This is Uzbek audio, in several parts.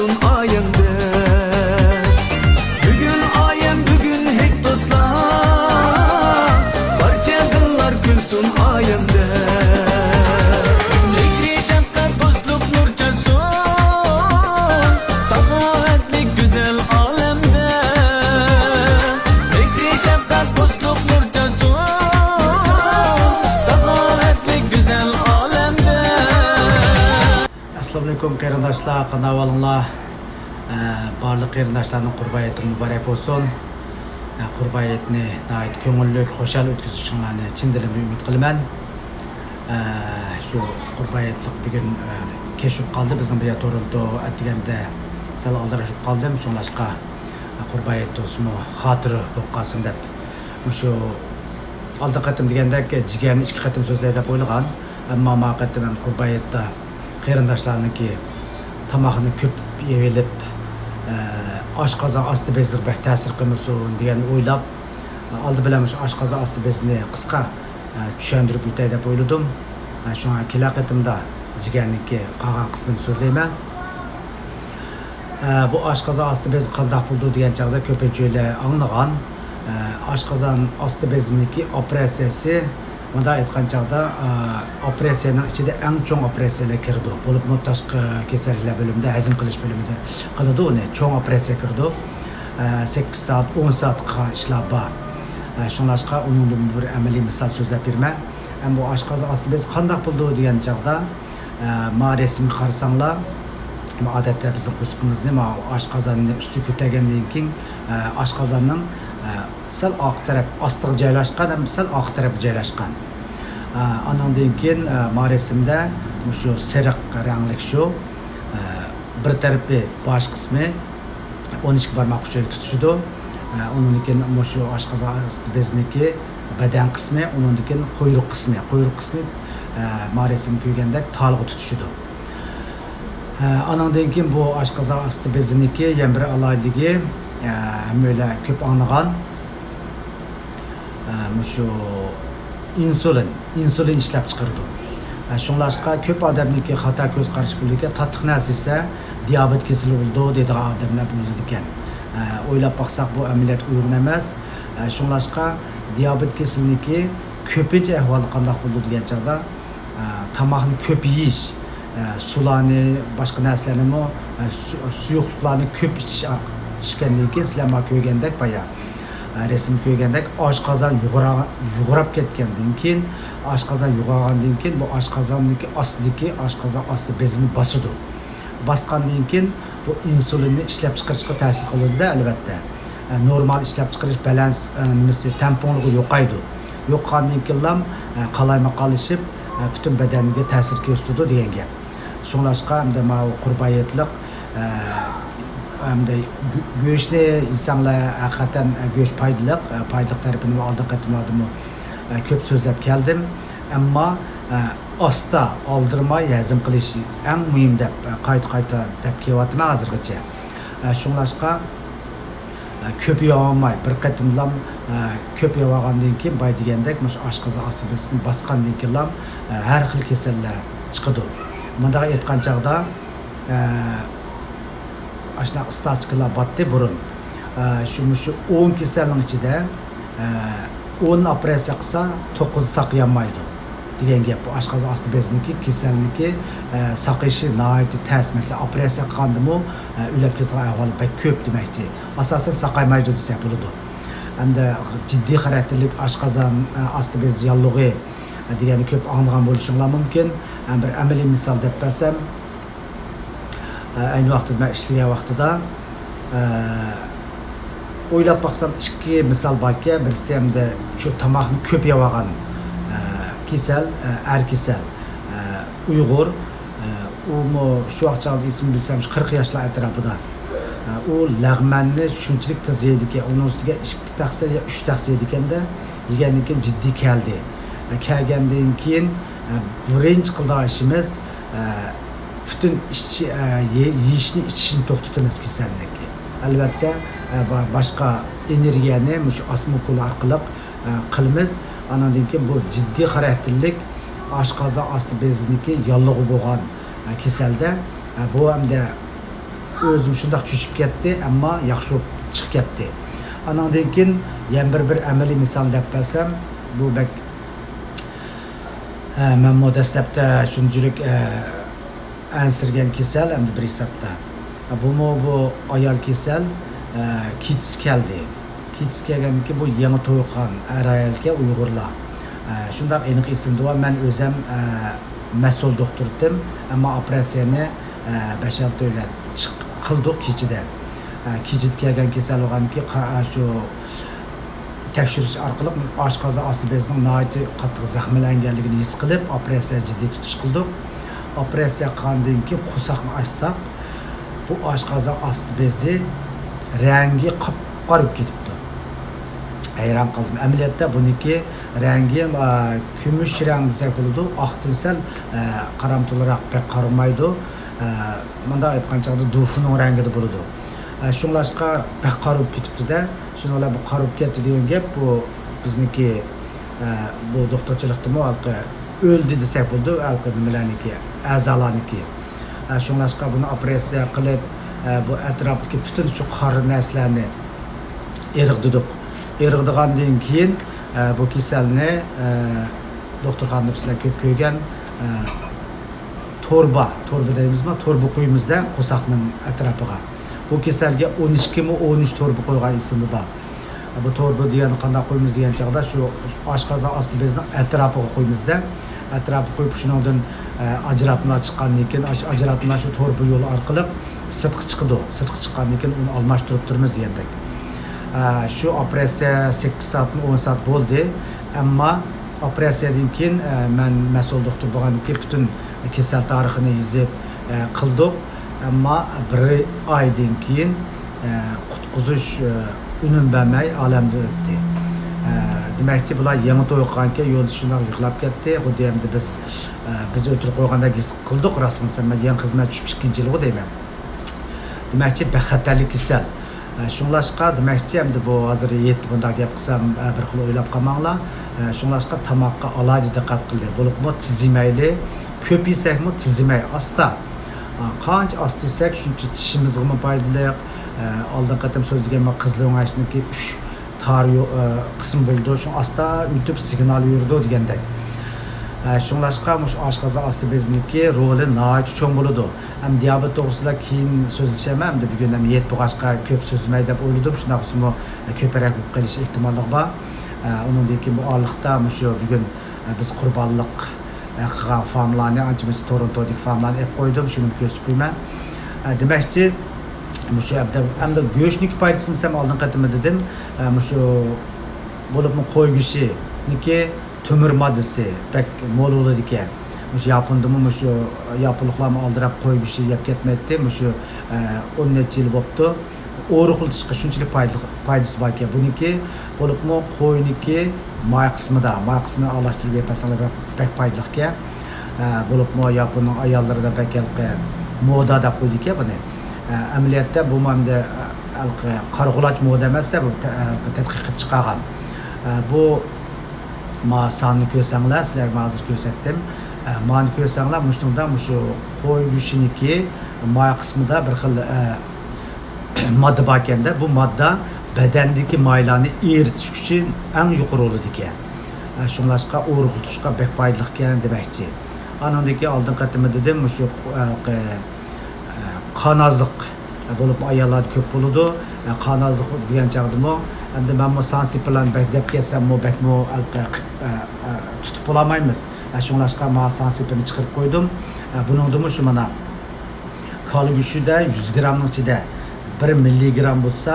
kulsun ayımda. Bugün ayım bugün hek dostlar, barcha dillar kulsun ayımda. Fikri şefkat dostluk nurchasun, saxovatlik güzel alemde. Fikri şefkat dostluk nurchasun, saxovatlik güzel alemde. Assalamu alaikum qarindoshlar, qanday ahvolinglar? Barliq qarindoshlarning Qurbayeti muborak bo'lsin. Qurbayetni nihoyat ko'ngilli, xo'shal o'tkazishinglarni chin dilimdan umid qilaman. Shu Qurbayetlik bugun kechib qoldi. Bizning bu yer Toronto atganda sal aldirashib qoldim. Shunlashqa Qurbayet do'stimi xotira bo'lib qolsin deb. Shu oldi qatim degandek jigarni ikki qatim so'zlay deb o'ylagan. Ammo ma qatim ham Qurbayetda qarindoshlarniki tomoqni ko'p yevelib oshqozon osti beziga bir ta'sir qilmasin degan o'ylab oldi bilan shu oshqozon osti bezini qisqa tushuntirib o'tay deb o'yladim. Shunga kelgan qatimda jigarniki qolgan qismini so'zlayman. Bu oshqozon osti bezi qanday bo'ldi degan chog'da ko'pincha anglagan. Oshqozon osti beziniki operatsiyasi Bunda aytgan chog'da operatsiyaning ichida eng cho'ng operatsiyalar kirdi. Bo'lib tashqi kasalliklar bo'limida, hazm qilish bo'limida qiladi uni. Cho'ng operatsiya kirdi. 8 soat, 10 soat qilgan ishlar bor. Shunlashqa uning bir amaliy misol so'zlab berman. Bu oshqozon osti bezi qanday bo'ldi degan chog'da ma rasmga qarasanglar, odatda bizning qo'shiqimizni oshqozonni usti ko'targandan keyin oshqozonning sal oq taraf ostiga joylashgan, ham sal oq taraf joylashgan. Andan keyin maresimda shu sariq ranglik shu bir tarafi bosh qismi 12 barmoq uchiga tutishdi. Undan keyin shu oshqozon osti beziniki badan qismi, undan keyin quyruq qismi maresim ko'ygandek tolg'i tutishdi. Andan keyin bu oshqozon osti beziniki yana bir aloyligi böyle köp anlagan şu insulin ishlab chiqardi. Shunlashqa ko'p odamniki xato ko'z qarash bo'liga tattiq narsa esa diabet kasali bo'ldi deydigan odamlar bo'ladi ekan. O'ylab baqsaq bu amaliyot uygun emas. Shunlashqa diabet kasalniki ko'pincha ahvoli qanday bo'ldi degan chog'da tomoqni ko'p yeyish, sularni, boshqa narsalarni, suyuqliklarni ko'p ichish ishgandan keyin sizlar ko'rgandek baya resim ko'rgandek oshqozon yug'urab ketgandan keyin oshqozon yug'organdan keyin bu oshqozonniki ostidagi oshqozon osti bezini bosadi. Bosgandan keyin bu insulinni ishlab chiqarishga ta'sir qiladi albatta. Normal ishlab chiqarish balans nimasi tamponligi yo'qaydi. Yo'qgandan keyin ham qalayma-qalishib butun badaniga ta'sir ko'rsatadi degan gap. Shunlashqa hamda ma qurbayetlik go'shtni insanlar haqiqatan go'sht foydali tarafini oldin qatimladimmi ko'p so'zlab keldim, ammo osta oldirmay hazm qilish eng muhim deb qayta deb kelyapman hozirgacha. Shunlashqa ko'p yeyolmay bir qatimlam ko'p yegandan keyin bay degandek mush oshqozon osti bezini bosgandan keyin har xil kasallar chiqadi. Bunda aytgan chog'da aşna statistikalar battı burun. Şu 10 kasalning ichida 10 operatsiya qilsa 9 saqlayamaydi degan gap. Bu oshqozon osti beziniki kasalligi saqlashi nihoyat tez. Mesela operatsiya qilgandimi o'lib ketgan ahvoli pek ko'p demakchi. Asosan saqlaymaydi desa bo'ladi. Hamda jiddiy xarakterlik oshqozon osti bezi yallig'i degani ko'p anglagan bo'lishinglar mumkin. Bir amaliy misol deb bersam, aynı vaqtda men ishlagan vaqtida o'ylab baqsam ikki misol borki, birisi hamda shu tomoqni ko'p yegan kasal, kasal Uyg'ur, u shu vaqtda ismini bilsam 40 yoshlar atrofida. U lag'manni shunchalik tez yeydiki, uning ustiga 2 taqsa yo 3 taqsa yeydikanda, yegandan keyin jiddiy keldi. Kelgandan keyin birinchi qilgan ishimiz bütün yeyishni ichishni to'xtatamiz kasallikka. Albatta başqa energiyani shu osmoqul orqali qilamiz. Andan keyin bu jiddiy xarakterlik oshqozon osti beziniki yallig'i bo'lgan kasalda bu hamda o'zim shundoq cho'chib ketdi, ammo yaxshi bo'lib chiqib ketdi. Andan keyin yana bir amaliy misol deb bersam, bu bak men dastlabda shunchalik ansirgan kasal endi bir hisobda. Bu ayol kasal kits keldi. Kits kelganki bu yangi to'ygan ayolga Uyg'urlar. Shundoq aniq esimda va men o'zim mas'ul doktor edim, ammo operatsiyani 5-6 oylar qildik kechida. Kechida kelgan kasal bo'lganki shu tekshirish orqali oshqozon osti bezining nihoyatda qattiq zaxmlanganligini his qilib, operatsiya jiddiy tutish qildik. Operatsiya qilgandan keyin qo'saqni ochsak, bu oshqozon osti bezi rangi qop-qorib ketibdi. Hayron qoldim. Amaliyotda buniki rangi kumush rang desak bo'ladi, oqdan sal qaramtulroq pek qaramaydi. Manda aytgan chog'da dufuning rangida bo'ladi. Shunlashqa pek qarib ketibdi-da. Shunlar bu qarib ketdi degan gap bu bizniki bu doktorchilikda halqa o'ldi desak bo'ladi, halqa nimalarniki, a'zolarniki. Shunlashqa buni operatsiya qilib bu atrofdagi butun shu qora narsalarni erig'didik. Erig'digandan keyin bu kasalni doktorxonada bizlar ko'p ko'rgan torba deymizmi? Torba qo'ymizda qo'saqning atrofiga. Bu kasalga 12 torba qo'ygan ismi bor. Bu torba degani qanday qo'ymiz degan chog'da shu oshqozon osti bezining atrofiga qo'ymizda. Atrofiga qo'yib shundan ajratmalar chiqqandan keyin ajratma shu torba yo'li orqali sirtqi chiqadi. Sirtqi chiqqandan keyin uni almashtirib turamiz degandek. Shu operatsiya 8 soat 10 soat bo'ldi, ammo operatsiyadan keyin men mas'ul doktor bo'lgandan keyin butun kasal tarixini yozib qildik, ammo 1 oydan keyin qutqizish unum bermay olamdan o'tdi. Demakki bular yangi to'yganga yo'lda shunday yig'lab ketdi. Xuddi endi biz o'tirib qo'ygandek his qildik, rostlansa men yangi xizmat tushib chiqqanchi yil deyman. Demakki bexatarlik kasal. Shunlashqa demakchi endi bu hozir yetdi bunday gap qilsam bir xil o'ylab qolmanglar. Shunlashqa tamoqqa alohida diqqat qildi. Bo'libmi tizimayli, ko'p yesakmi tizimay asta. Qancha asta yesak shuncha tishimizga foydali. Oldin qatam so'zlagan qizli o'ng'ashniki 3 tar qism bo'ldi. Shu asta o'tib signal yurdi degandek. Shunlashqa mush oshqozon osti beziniki roli nihoyat cho'ng bo'ladi. Ham diabet to'g'risida keyin so'zlashaman, hamda bugun ham yet bo'g'ashqa ko'p so'zmay deb o'yladim. Shunday qismi ko'proq bo'lib qolish ehtimoli bor. Undan keyin bu orliqda shu bugun biz qurbonlik qilgan famlarni, ancha-muncha Torontodagi famlarni olib qo'ydim, shuni ko'rsatib qo'yman. Demakchi shu hamda go'shtning foydasini ham oldin qatim dedim. Shu bo'libmi qo'y go'shtiniki temir moddasi pek mo'l bo'ladi ekan. Yapondimi shu yapiliqlarni oldirab qo'y go'shti yeb ketmaydi. Shu 10 necha yil bo'libdi. O'riqiltishga shunchalik foydasi bor ekan. Buniki bo'libmi qo'yniki moy qismida aralashtirib yepasalar pek foydali ekan. Bo'libmi yaponning ayollarida pek moda deb qo'ydi ekan buni. Amaliyotda bu menda qarg'ulash moda emasda, bu tadqiq qilib chiqargan. Bu sonni ko'rsanglar, sizlarga hozir ko'rsatdim. Mani ko'rsanglar, mushundan shu qo'y go'shtiniki moy qismida bir xil modda bor ekanda, bu modda badandagi moylarni eritish uchun eng yuqori bo'ladi ekan. Shunlashqa o'riqiltishga bek foydali ekan demakchi. Anandagi oldin qatim dedim, shu qonozliq bo'lib ayollar ko'p bo'ladi. Qonozliq degan chog'dimi, endi men bu sensibilan bek deb kelsam, bekmo tutib olamaymiz. Shunlashqa men sensibini chiqarib qo'ydim. Buningdimi shu mana qoli go'shtida 100 grammning ichida 1 milligram bo'lsa,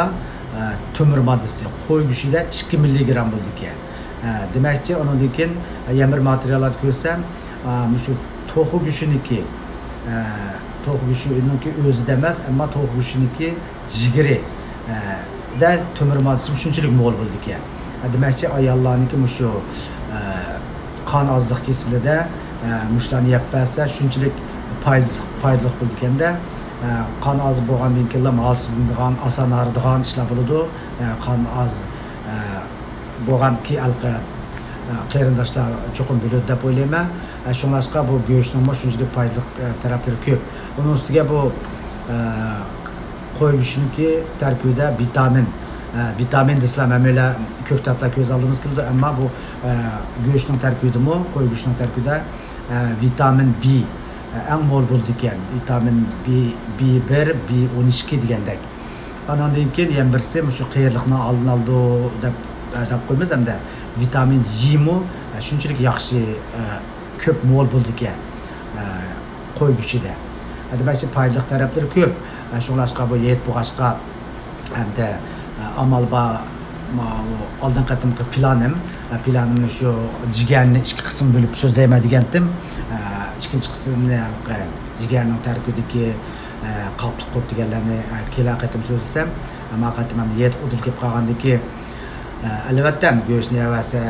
temir moddasi, qo'y go'shtida 2 milligram bo'ldi ekan. Demakchi, undan keyin yana bir materiallar ko'rsam, shu to'xu go'shtiniki to'q go'shtiniki o'zida emas, ammo to'q go'shtiniki jigiri da temir moddasi shunchalik mo'l bo'ldi ekan. Demakchi, ayollarniki shu qon ozliq kesilida mushlarni yeb bersa shunchalik foydali bo'ldi ekanda. Qon oz bo'lgandan keyin holsizlanadigan, oson aridigan ishlar bo'ladi. Qon oz bo'lganki qarindoshlar cho'qim biladi deb o'ylayman. Shunlashqa bu go'shtning shunchalik foydali taraflari ko'p. Uning ustiga bu koy go'shtiniki tarkibida vitamin desem hem öyle köktatla göz aldığımız gibi ama bu göğüşün terkibide mi koy göğüşün terkibide vitamin B en mol buldukken vitamin B1 B12 degandek. Ondan keyin yana birisi shu qayerlikni aldın aldı deb qo'ymiz hamda vitamin G mu shunchalik yaxshi ko'p mol buldukken koy go'shtida. Demak, foydali taraflari ko'p. Shunlashqa bu yet bo'lg'achqa hamda amal ba oldin qatimqi planimni shu jigarni ikki qism bo'lib so'zlayman degandim. Ikkinchi qismni jigarning tarkibidagi qalbli qurt deganlarni kelar qatim so'zlasam, ammo qatim ham yet udil kelib qolgandiki albatta go'shtni havasi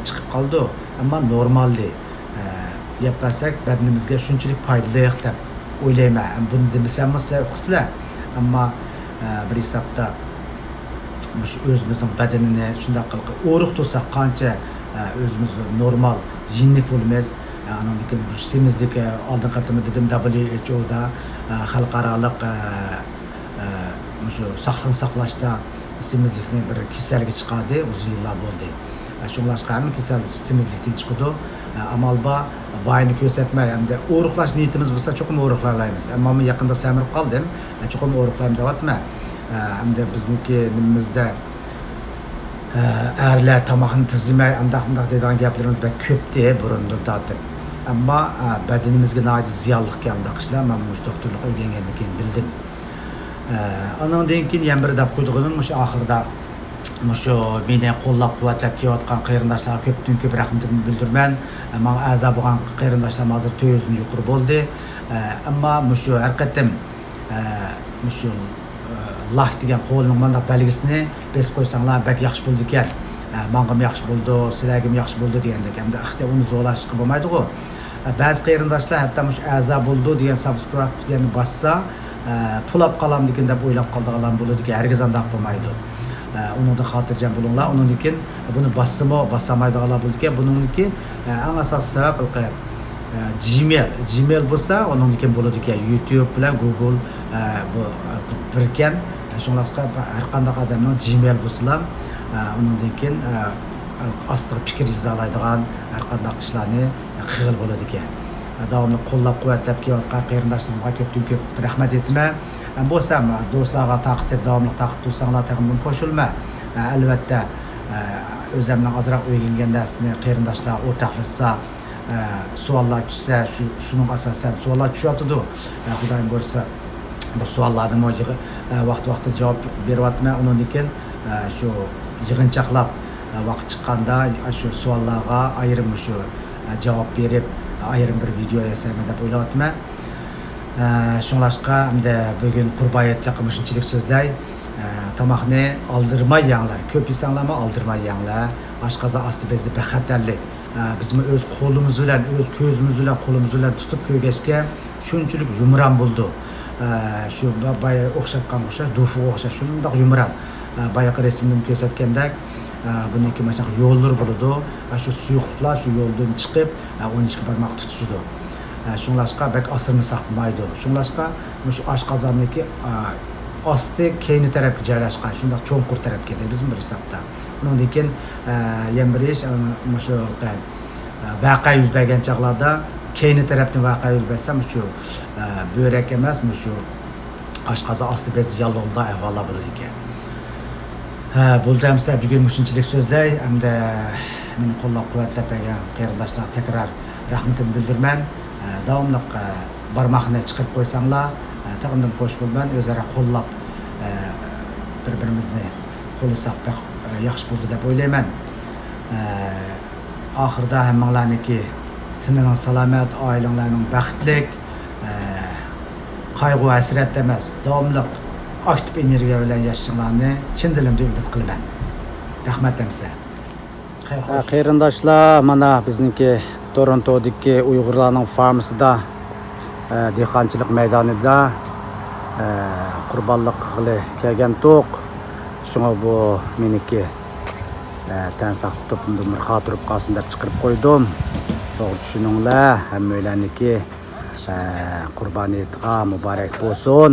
chiqib qoldi, ammo normaldi. Yapasak badanimizga shunchalik foydali deb o'ylayman. Buni demasam sizlar, ammo bir hisobda o'zimizning badanini shunday qilib o'riq tursak qancha o'zimiz normal jinnik bo'lmaymiz. Anondikin semizlik oldin qatimda dedim WHO'da xalqaro shu sog'liqni saqlashda semizlikni bir kasallik chiqadi, uzun yillar bo'ldi. Shunlashqa ham kasal semizlikdan chiqadi. Amalba bayni ko'rsatmay hamda o'riqlash niyatimiz bo'lsa cho'qim o'riqlaymiz. Ammo men yaqinda samirib qoldim. Cho'qim o'riqlayman deyapman. Hamda bizniki nimamizda erlar tomoqni tizimay andaq degan gaplarimiz bak ko'pdi burundan tortib. Ammo badanimizga nihoyat ziyonli ekan ishlar. Men bu doktorlik o'rgangandan keyin bildim. Ondan keyin yana bir deb qo'ydim, o'sha oxirida shu meni qo'llab-quvvatlab kelayotgan qarindoshlarga ko'pdan ko'p rahmatimni bildiraman. Men a'zo bo'lgan qarindoshlarim hozir 400 dan yuqori bo'ldi. Ammo shu har qatim shu lah degan qo'lning mana belgisini besib qo'ysanglar bak yaxshi bo'ldi ekan. Menga yaxshi bo'ldi, sizlarga yaxshi bo'ldi degandek. Hamda uni zo'rlashga bo'lmaydi-ku. Ba'zi qarindoshlar hatto shu a'zo bo'ldi degan subscribe deganni bassa pulab qolam degan deb o'ylab qoldiganlar bo'ladi ki hargiz undaq bo'lmaydi. Onun da xotirjam bo'linglar. Undan keyin buni bassamaydiganlar bo'ldi ekan. Buningki eng asosiy sabab Gmail bo'lsa, undan keyin bo'ladi ekan YouTube bilan Google bu birkan. Shunlashqa har qanday odamning Gmail bo'lsa, undan keyin astig fikr yozalaydigan har qanday ishlarni qilib bo'ladi ekan. Davomli qo'llab-quvvatlab kelayotgan qarindoshlarimga ko'pdan ko'p rahmat aytaman. Bo'lsam do'stlarga taqdir davomli taqdir tursanglar taqdim qo'shilma. Albatta o'zimning ozroq o'ylangan narsani qarindoshlar o'rtoqlashsa, savollar tushsa, shuning asosan savollar tushyapti. Xudoyim bo'lsa bu savollarni vaqt-vaqtida javob beryapman. Undan keyin shu yig'inchoqlab vaqt chiqqanda shu savollarga ayrim shu javob berib, ayrim bir video yasayman deb o'ylayapman. Şunlaşqa hamda bugün qurbayetli qilishchilik so'zlay. Tomoqni oldirmay yanglar. Ko'p yesanglarmi oldirmay yanglar. Oshqozon osti bezi baxatarlik. Biz o'z qo'limiz bilan, o'z ko'zimiz bilan, qo'limiz bilan tutib ko'rgachga shunchalik yumron bo'ldi. Shu boya o'xshatgan dufu o'xshash shundoq yumron. Boyaqa rasmni ko'rsatgandek buniki mana shu yo'llar bo'ladi. Shu suyuqliklar shu yo'ldan chiqib 12 barmoq tutishdi. Shunlashqa bak asırmasak maydı. Shunlashqa shu oshqozonniki osti keyni tarafga joylashgan, shundoq cho'nqur tarafga deymiz bir hisobda. Undan keyin yana bir ish shu voqea yuz bergan chaqlarda keyni tarafdan voqea yuz bersa shu börak emas, shu oshqozon osti bezi yallig'ida ahvollar bo'ladi ekan. Buldamsa bugun shunchalik so'zlay, hamda meni qo'llab-quvvatlab bergan qarindoshlarga tekrar rahmatimni bildiraman. Davomli barmoqni chiqib qo'ysanglar, taqdim qo'sh bo'lman, o'zaro qo'llab bir-birimizni qo'llasak yaxshi bo'ldi deb o'ylayman. Oxirida hammanglarniki tinning salomat, oilanglarning baxtlik, qayg'u hasrat emas, davomli aktiv energiya bilan yashashinglarni chin dilimdan umid qilaman. Rahmat hamsa. Qarindoshlar, mana bizniki Toronto'dagi Uyg'urlarning farmasida dehqonchilik maydonida qurbonlik qilib kelgan to'q. Shunga bu meniki tan saqlab to'pimda bir xotirib qolsin deb chiqarib qo'ydim. To'g'ri tushuninglar, hammalarniki qurboniyatga muborak bo'lsin.